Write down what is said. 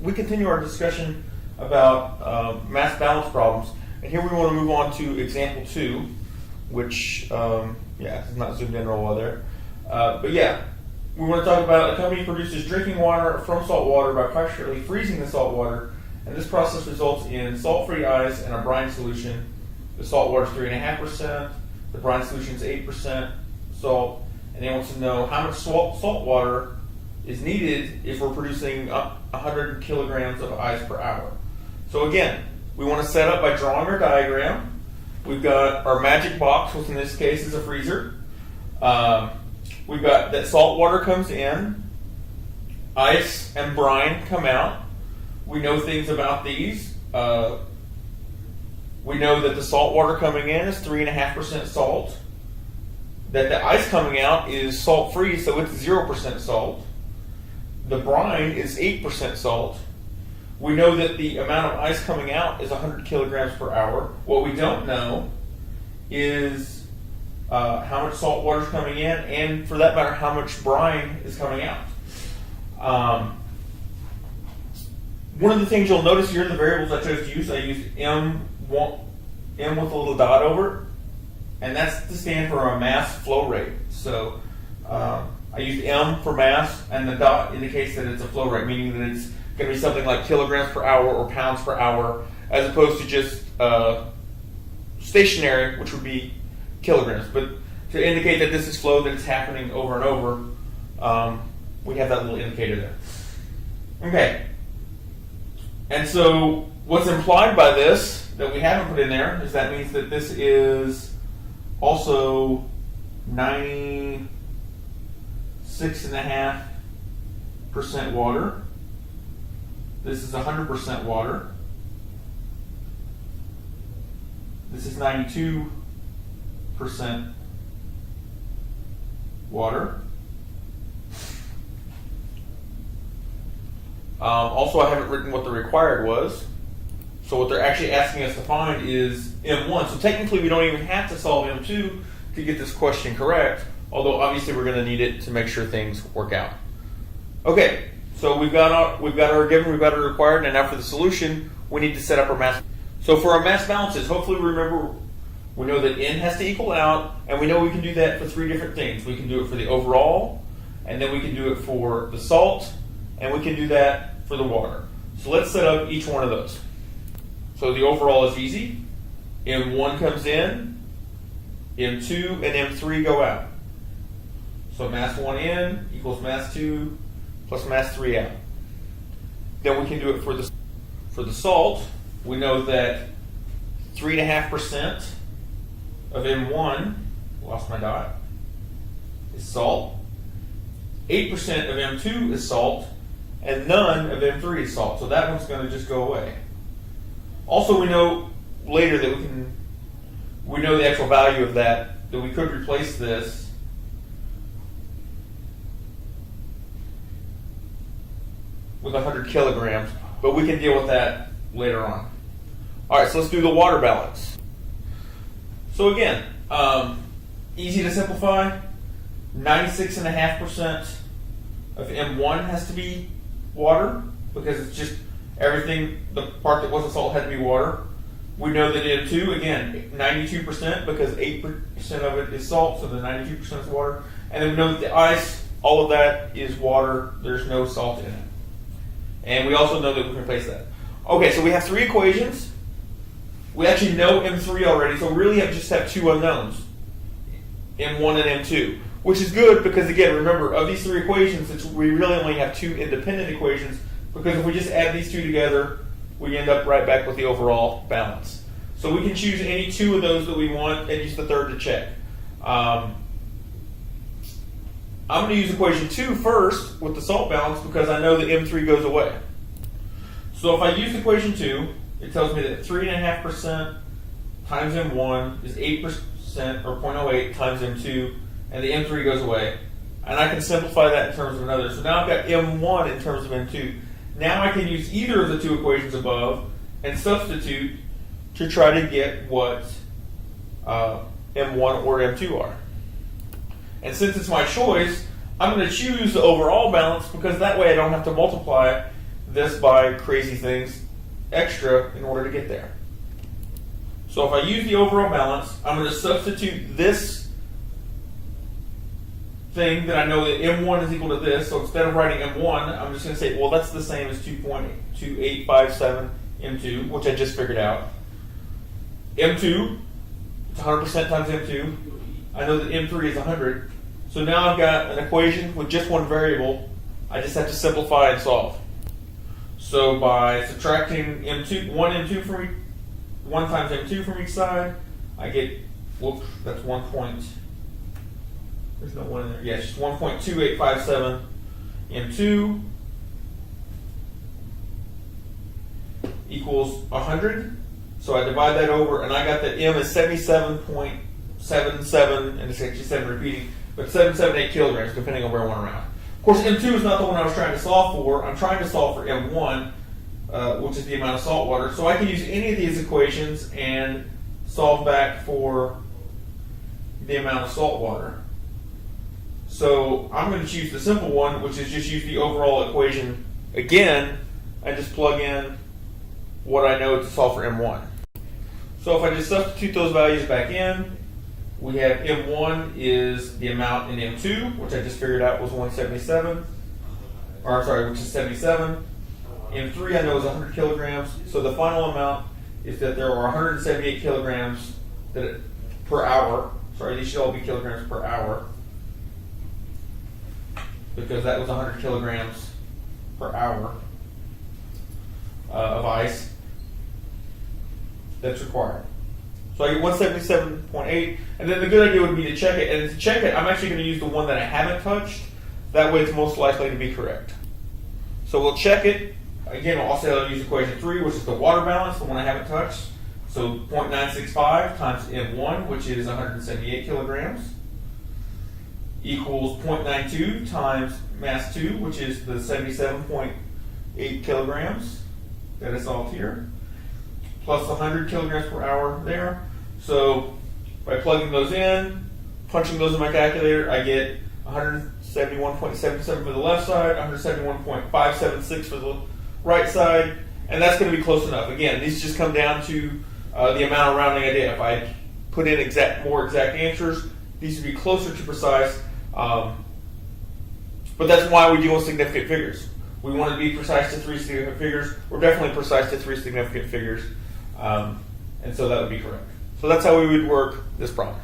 we continue our discussion about mass balance problems, and here we want to move on to example 2, which it's not zoomed in real well there, but yeah, we want to talk about a company produces drinking water from salt water by partially freezing the salt water, and this process results in salt-free ice and a brine solution. The salt water is 3.5%, the brine solution is 8% salt, and they want to know how much salt water is needed if we're producing 100 kilograms of ice per hour. So again, we want to set up by drawing our diagram. We've got our magic box, which in this case is a freezer. We've got that salt water comes in, ice and brine come out. We know things about these. We know that the salt water coming in is 3.5% salt, that the ice coming out is salt-free, so it's 0% salt. The brine is 8% salt. We know that the amount of ice coming out is 100 kilograms per hour. What we don't know is how much salt water is coming in, and for that matter, how much brine is coming out. One of the things you'll notice here in the variables I chose to use, I used M with a little dot over it, and that's to stand for a mass flow rate. So I used M for mass, and the dot indicates that it's a flow rate, meaning that it's going to be something like kilograms per hour or pounds per hour, as opposed to just stationary, which would be kilograms. But to indicate that this is flow, that it's happening over and over, we have that little indicator there. Okay. And so what's implied by this that we haven't put in there is that means that this is also 96.5% water. This is 100% water. This is 92% water. Also, I haven't written what the required was. So what they're actually asking us to find is M1. So technically, we don't even have to solve M2 to get this question correct, although obviously we're going to need it to make sure things work out. Okay, so we've got our given, we've got our required, and now for the solution, we need to set up our mass. So for our mass balances, hopefully remember, we know that N has to equal out, and we know we can do that for 3 different things. We can do it for the overall, and then we can do it for the salt, and we can do that for the water. So let's set up each one of those. So the overall is easy. M1 comes in, M2 and M3 go out. So mass 1 in equals mass 2 plus mass 3 out. Then we can do it for the salt. We know that 3.5% of M1, lost my dot, is salt. 8% of M2 is salt, and none of M3 is salt. So that one's going to just go away. Also, we know later that we know the actual value of that we could replace this with 100 kilograms, but we can deal with that later on. All right, so let's do the water balance. So again, easy to simplify. 96.5% of M1 has to be water, because it's just everything, the part that wasn't salt had to be water. We know that M2, again, 92%, because 8% of it is salt, so the 92% is water. And then we know that the ice, all of that is water, there's no salt in it. And we also know that we can replace that. Okay, so we have 3 equations. We actually know M3 already, so we really just have 2 unknowns, M1 and M2, which is good because, again, remember, of these 3 equations, we really only have 2 independent equations, because if we just add these 2 together, we end up right back with the overall balance. So we can choose any 2 of those that we want and use the third to check. I'm going to use equation 2 first with the salt balance because I know that M3 goes away. So if I use equation 2, it tells me that 3.5% times M1 is 8% or 0.08 times M2, and the M3 goes away. And I can simplify that in terms of another. So now I've got M1 in terms of M2. Now I can use either of the 2 equations above and substitute to try to get what M1 or M2 are. And since it's my choice, I'm going to choose the overall balance because that way I don't have to multiply this by crazy things extra in order to get there. So if I use the overall balance, I'm going to substitute this thing that I know that M1 is equal to this. So instead of writing M1, I'm just going to say, well, that's the same as 2.2857 M2, which I just figured out. M2, it's 100% times M2. I know that M3 is 100. So now I've got an equation with just one variable. I just have to simplify and solve. So by subtracting M2, 1 times M2 from each side, I get, whoops, that's 1 point, there's no 1 in there. Yes, 1.2857 M2 equals 100. So I divide that over, and I got that M is 77.77, and it's actually 7 repeating, but 778 kilograms, depending on where I want to round. Of course, M2 is not the one I was trying to solve for. I'm trying to solve for M1, which is the amount of salt water. So I can use any of these equations and solve back for the amount of salt water. So I'm going to choose the simple one, which is just use the overall equation again and just plug in what I know to solve for M1. So if I just substitute those values back in, we have M1 is the amount in M2, which I just figured out was 177, which is 77. M3 I know is 100 kilograms. So the final amount is that there are 178 kilograms per hour. Sorry, these should all be kilograms per hour, because that was 100 kilograms per hour of ice that's required. So I get 177.8, and then the good idea would be to check it. And to check it, I'm actually going to use the one that I haven't touched. That way it's most likely to be correct. So we'll check it. Again, I'll say I'll use equation 3, which is the water balance, the one I haven't touched. So 0.965 times M1, which is 178 kilograms, equals 0.92 times mass 2, which is the 77.8 kilograms that is solved here, plus 100 kilograms per hour there. So by plugging those in, punching those in my calculator, I get 171.77 for the left side, 171.576 for the right side, and that's going to be close enough. Again, these just come down to the amount of rounding I did. If I put in more exact answers, these would be closer to precise. But that's why we deal with significant figures. We want to be precise to 3 significant figures. We're definitely precise to 3 significant figures. And so that would be correct. So that's how we would work this problem.